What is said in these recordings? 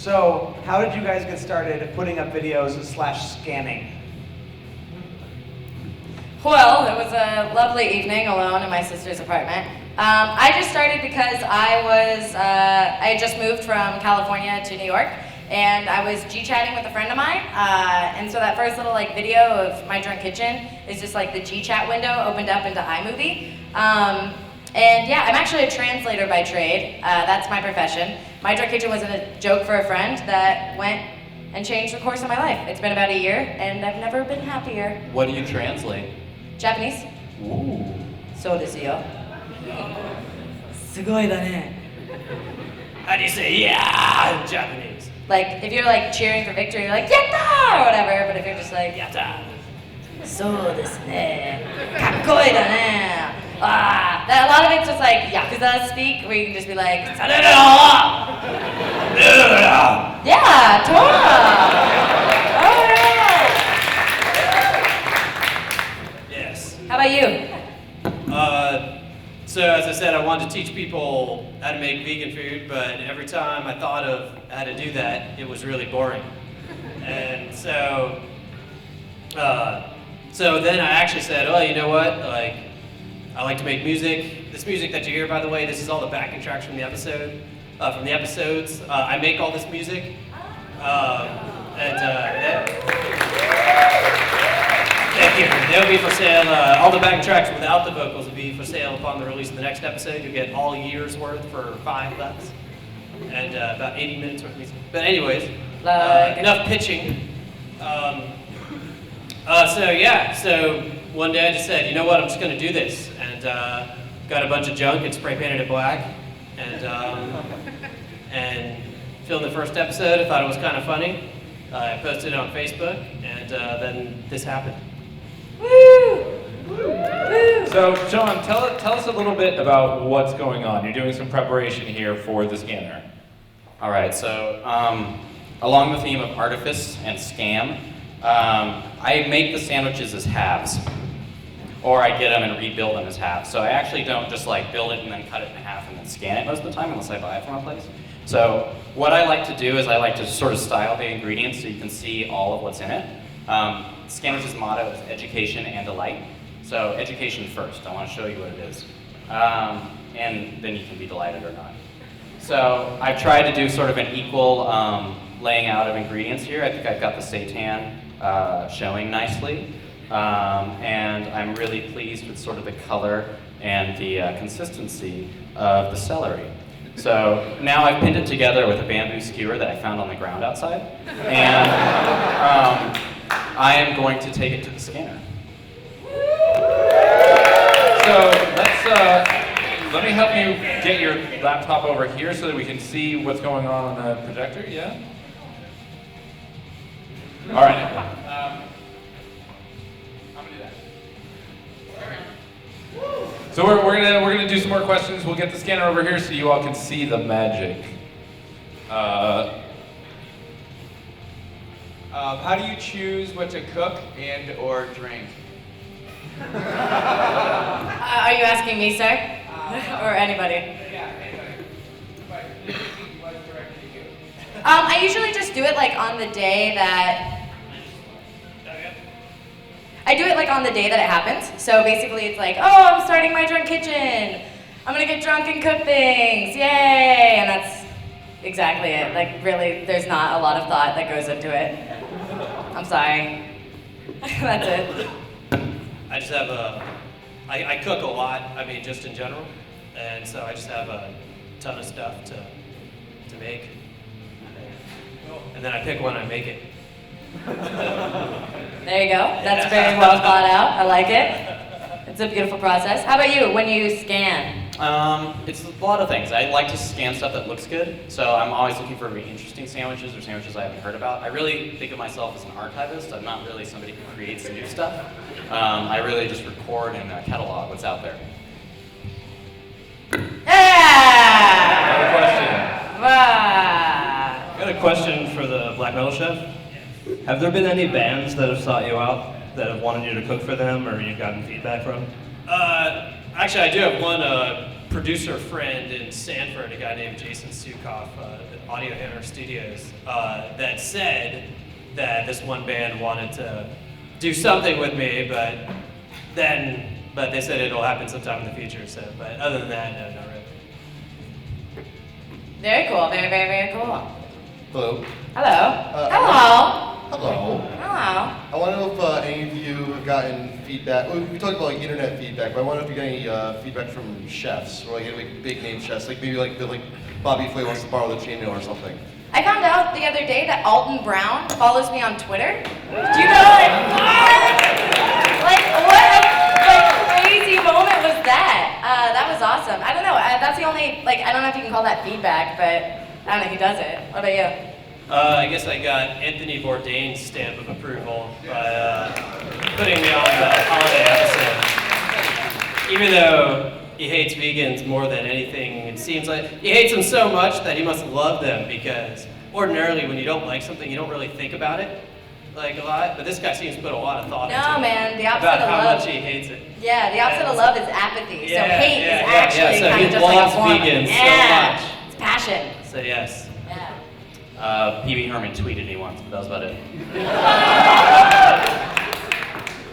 So, how did you guys get started putting up videos / scanning? Well, it was a lovely evening alone in my sister's apartment. I just started because I had just moved from California to New York, and I was G-chatting with a friend of mine, and so that first little video of my drunk kitchen is just like the G-chat window opened up into iMovie. And yeah, I'm actually a translator by trade. That's my profession. My drunk kitchen was a joke for a friend that went and changed the course of my life. It's been about a year, and I've never been happier. What do you translate? Japanese. Ooh. So desu yo. Sugoi da ne. How do you say yeah in Japanese? Like, if you're like cheering for victory, you're like, yatta! Or whatever, but if you're just like, Yatta. so desu ne. Kakkoi da ne. Ah, a lot of it's just like Yakuza speak, where you can just be like, yeah, Tora! Oh, yeah! Yes. How about you? So as I said, I wanted to teach people how to make vegan food, but every time I thought of how to do that, it was really boring. And so then I actually said, oh, you know what? Like, I like to make music. This music that you hear, by the way, this is all the backing tracks from the episodes. I make all this music. Thank you. They'll be for sale. All the backing tracks without the vocals will be for sale upon the release of the next episode. You'll get all year's worth for $5 and about 80 minutes worth of music. But anyways, enough pitching. So one day I just said, you know what, I'm just going to do this. And got a bunch of junk and spray painted it black. And filmed the first episode. I thought it was kind of funny. I posted it on Facebook, and then this happened. Woo! So, Jon, tell us a little bit about what's going on. You're doing some preparation here for the scanner. All right, so along the theme of artifice and scam, I make the sandwiches as halves, or I get them and rebuild them as halves. So I actually don't just like build it and then cut it in half and then scan it most of the time unless I buy it from a place. So what I like to do is I like to sort of style the ingredients so you can see all of what's in it. Scanwich's motto is education and delight. So education first, I want to show you what it is. And then you can be delighted or not. So I've tried to do sort of an equal laying out of ingredients here. I think I've got the seitan showing nicely. And I'm really pleased with sort of the color and the consistency of the celery. So now I've pinned it together with a bamboo skewer that I found on the ground outside. And I am going to take it to the scanner. So let me help you get your laptop over here so that we can see what's going on the projector, yeah? All right. I'm gonna do that. So we're gonna do some more questions. We'll get the scanner over here so you all can see the magic. How do you choose what to cook and or drink? Are you asking me, sir? Or anybody? Yeah, anybody. But what's directed to you? I usually just do it like on the day that... I do it like on the day that it happens. So basically it's like, oh, I'm starting my drunk kitchen. I'm gonna get drunk and cook things, yay! And that's exactly it. Like really, there's not a lot of thought that goes into it. I'm sorry. That's it. I just have I cook a lot, I mean, just in general. And so I just have a ton of stuff to make. And then I pick one, I make it. There you go. That's very well thought out. I like it. It's a beautiful process. How about you, when you scan? It's a lot of things. I like to scan stuff that looks good, so I'm always looking for really interesting sandwiches or sandwiches I haven't heard about. I really think of myself as an archivist. I'm not really somebody who creates new stuff. I really just record and catalog what's out there. Yeah! Question. Wow. I got a question for the Black Metal Chef. Have there been any bands that have sought you out, that have wanted you to cook for them, or you've gotten feedback from? Actually, I do have one producer friend in Sanford, a guy named Jason Sukoff at Audio Hammer Studios, that said that this one band wanted to do something with me, but they said it'll happen sometime in the future. So, but other than that, no, not really. Very cool. Very, very, very cool. Hello. Hello. Hello. Hello. Hello. I want to know if any of you have gotten feedback. We talked about like internet feedback, but I wonder if you got any feedback from chefs or like big name chefs, like maybe like Bobby Flay wants to borrow the chainmail or something. I found out the other day that Alton Brown follows me on Twitter. Do you know, like what a crazy moment was that? That was awesome. I don't know. That's the only, I don't know if you can call that feedback, but I don't know. He does it. What about you? I guess I got Anthony Bourdain's stamp of approval by putting me on the holiday episode. Even though he hates vegans more than anything, it seems like he hates them so much that he must love them, because ordinarily when you don't like something, you don't really think about it like a lot. But this guy seems to put a lot of thought into it. No, man. The opposite about of how love. much he hates it. Yeah, the opposite of love is apathy. So Yeah, hate yeah, is yeah, actually so kind he of just like loves a form. vegans so Yeah. much. It's passion. So yes. Yeah. Pee-wee Herman tweeted me once, but that was about it.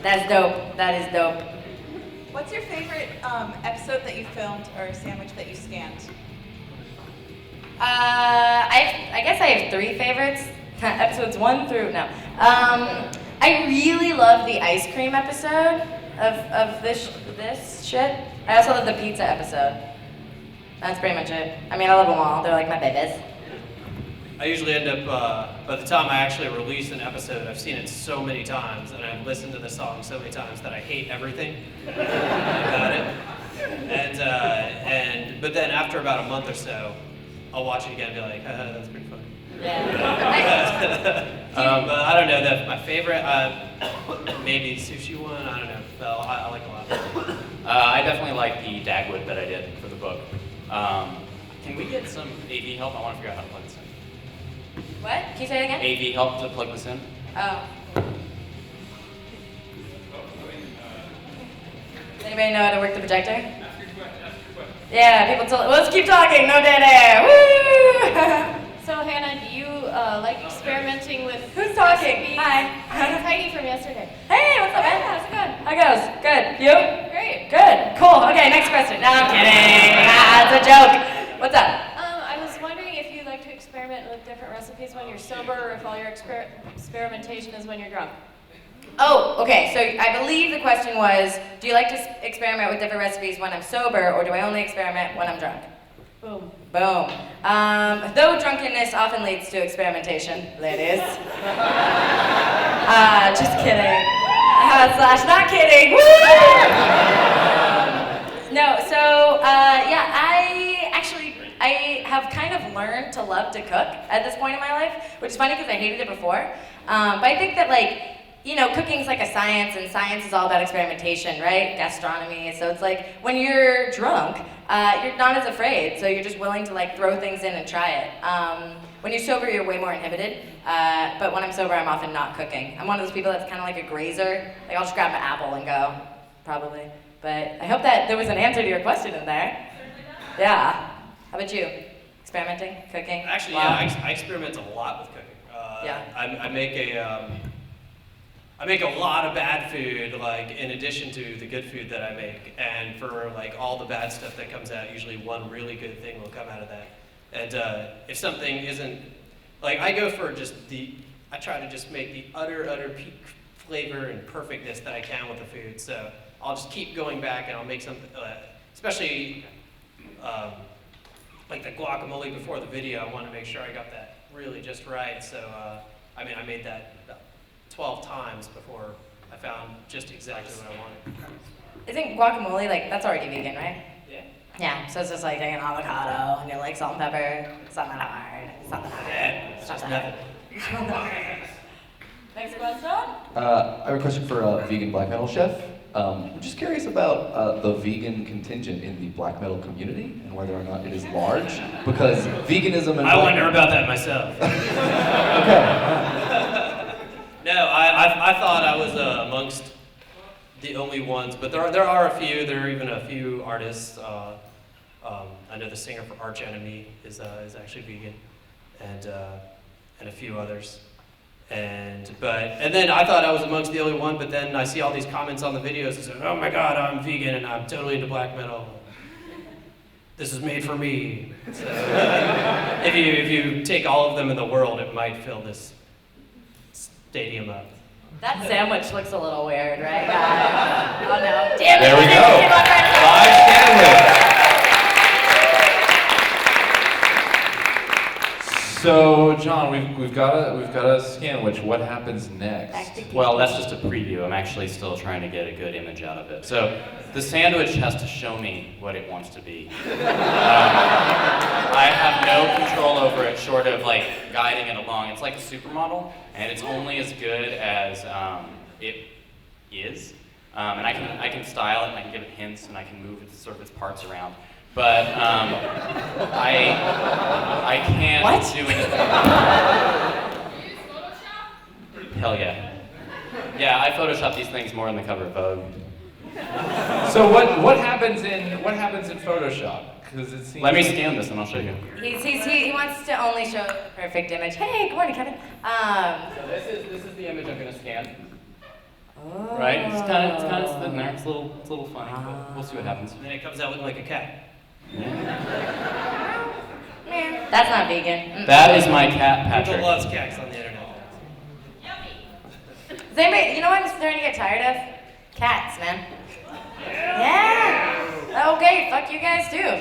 That's dope. That is dope. What's your favorite episode that you filmed or sandwich that you scanned? I guess I have 3 favorites. Episodes 1 through no. I really love the ice cream episode of this shit. I also love the pizza episode. That's pretty much it. I mean, I love them all. They're like my babies. I usually end up, by the time I actually release an episode, I've seen it so many times, and I've listened to the song so many times that I hate everything about it. But then after about a month or so, I'll watch it again and be like, that's pretty funny. Yeah. But I don't know, my favorite, maybe sushi one, I don't know. Well, I like a lot. I definitely like the Dagwood that I did for the book. Can we get some AV help? I want to figure out how to plug this in. What? Can you say it again? AV help to plug this in? Oh. Does anybody know how to work the projector? Ask your question. Yeah, people tell. Let's keep talking. No dead air. Woo! So Hannah, do you like experimenting with Who's talking? recipes? Hi. I'm Heidi from yesterday. Hey, what's up, man? How's it going? How goes? Good. You? Great. Good. Cool. Okay, next question. No, I'm kidding. It's a joke. What's up? I was wondering if you like to experiment with different recipes when you're sober, or if all your experimentation is when you're drunk. Oh, okay. So I believe the question was, do you like to experiment with different recipes when I'm sober, or do I only experiment when I'm drunk? Boom. Boom. Though drunkenness often leads to experimentation, ladies. Just kidding. Slash not kidding. Woo! No, so yeah, I have kind of learned to love to cook at this point in my life, which is funny because I hated it before. But I think that cooking's like a science, and science is all about experimentation, right? Gastronomy. So it's like when you're drunk, you're not as afraid, so you're just willing to throw things in and try it. When you're sober, you're way more inhibited. But when I'm sober, I'm often not cooking. I'm one of those people that's kind of like a grazer. I'll just grab an apple and go, probably. But I hope that there was an answer to your question in there. Yeah. How about you? Experimenting, cooking? Actually, Wow. yeah, I experiment a lot with cooking. Yeah. I make a lot of bad food, in addition to the good food that I make. And for all the bad stuff that comes out, usually one really good thing will come out of that. And if something isn't, I go for I try to just make the utter peak flavor and perfectness that I can with the food. So I'll just keep going back and I'll make something, especially the guacamole before the video. I want to make sure I got that really just right. So, I made that about 12 times before I found just exactly what I wanted. Isn't guacamole, that's already vegan, right? Yeah. Yeah, so it's just taking an avocado and you're salt and pepper. It's not that hard. It's not that hard. Yeah, it's just nothing. Next question? I have a question for a vegan black metal chef. I'm just curious about the vegan contingent in the black metal community and whether or not it is large, because veganism and I wonder about that myself. Okay. No, I thought I was amongst the only ones, but there are a few. There are even a few artists I know the singer for Arch Enemy is actually vegan, and a few others. And then I thought I was amongst the only one, but then I see all these comments on the videos that say, oh my God, I'm vegan and I'm totally into black metal. This is made for me. So if you take all of them in the world, it might fill this stadium up. That sandwich looks a little weird, right, guys? Oh no. Damn it! There we go. Live Scanwich. So, John, we've got a Scanwich. What happens next? Well, that's just a preview. I'm actually still trying to get a good image out of it. So the sandwich has to show me what it wants to be. I have no control over it short of like guiding it along. It's like a supermodel, and it's only as good as it is. And I can style it, and I can give it hints, and I can move sort of its parts around. But I can't do anything. Hell yeah. Yeah, I Photoshop these things more on the cover of Vogue. So what happens in Photoshop? Because it seems. Let me scan this and I'll show you. He wants to only show the perfect image. Hey, good morning, Kevin. So this is the image I'm gonna scan. Oh. Right? It's kind of sitting there. It's a little funny, but we'll see what happens. And then it comes out looking like a cat. That's not vegan. That is my cat, Patrick. People loves cats on the internet. Does anybody, you know what I'm starting to get tired of? Cats, man. Yeah. Okay, fuck you guys too.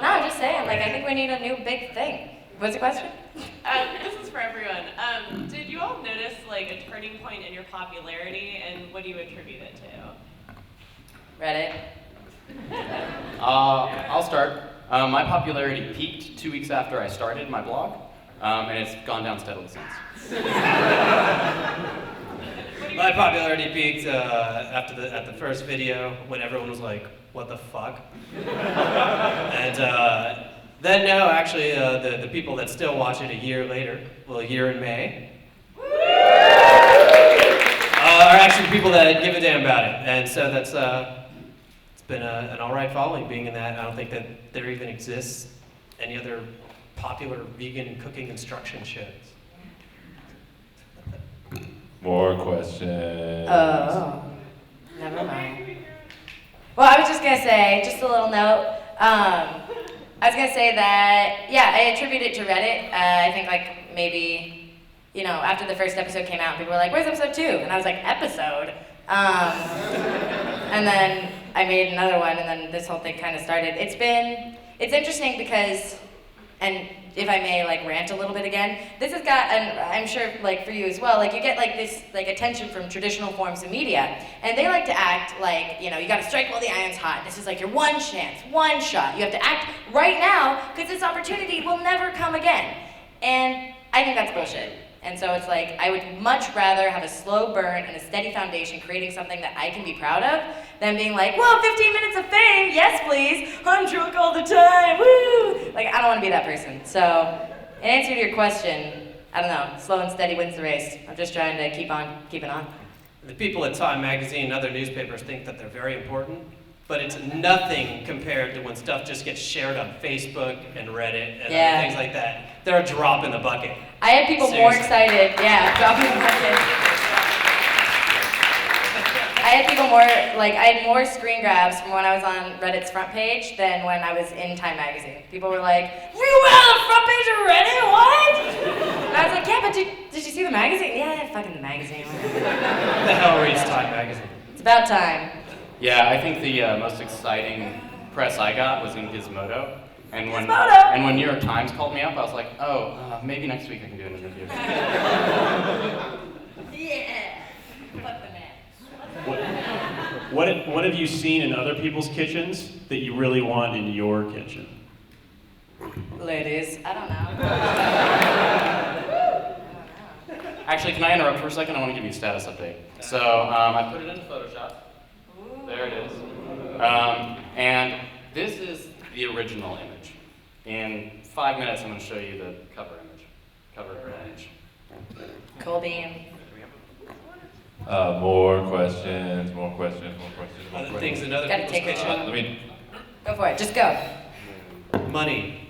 No, I'm just saying, like, I think we need a new big thing. What's the question? This is for everyone. Did you all notice like a turning point in your popularity, and what do you attribute it to? Reddit. I'll start. My popularity peaked 2 weeks after I started my blog, and it's gone down steadily since. My popularity peaked at the first video when everyone was like, "What the fuck?" And then now, actually, the people that still watch it a year later, well, a year in May, are actually people that give a damn about it, and so that's it's been an all right following being in that. I don't think that there even exists any other popular vegan cooking instruction shows. More questions. Oh, never mind. Well, I was just gonna say, just a little note. I was gonna say that, yeah, I attribute it to Reddit. I think like maybe, you know, after the first episode came out, people were like, "Where's episode 2?" And I was like, "Episode." And then I made another one, and then this whole thing kind of started. It's interesting because, and if I may like rant a little bit again, this has got, and I'm sure like for you as well, like you get like this like attention from traditional forms of media, and they like to act like, you know, you gotta strike while the iron's hot. This is like your one chance, one shot. You have to act right now because this opportunity will never come again. And I think that's bullshit. And so it's like, I would much rather have a slow burn and a steady foundation creating something that I can be proud of than being like, well, 15 minutes of fame, yes please, I'm drunk all the time, woo! Like, I don't want to be that person. So, in answer to your question, I don't know, slow and steady wins the race. I'm just trying to keep on keeping on. The people at Time Magazine and other newspapers think that they're very important, but it's nothing compared to when stuff just gets shared on Facebook and Reddit and other things like that. They're a drop in the bucket. I had people more excited, drop in the bucket. I had people more, like, I had more screen grabs from when I was on Reddit's front page than when I was in Time Magazine. People were like, "You were on the front page of Reddit? What?" And I was like, "Yeah, but did you see the magazine?" "Yeah, fucking the magazine." Who the hell reads Time Magazine? It's about time. Yeah, I think the most exciting press I got was in Gizmodo. And when New York Times called me up, I was like, oh, maybe next week I can do an interview. Yeah. Fuck the man. What have you seen in other people's kitchens that you really want in your kitchen? Ladies, I don't know. Actually, can I interrupt for a second? I want to give you a status update. So I put it into Photoshop. There it is. And this is the original image. In 5 minutes, I'm going to show you the cover image. Cool bean. More questions. Other things in other people's kitchen. Go for it. Just go. Money.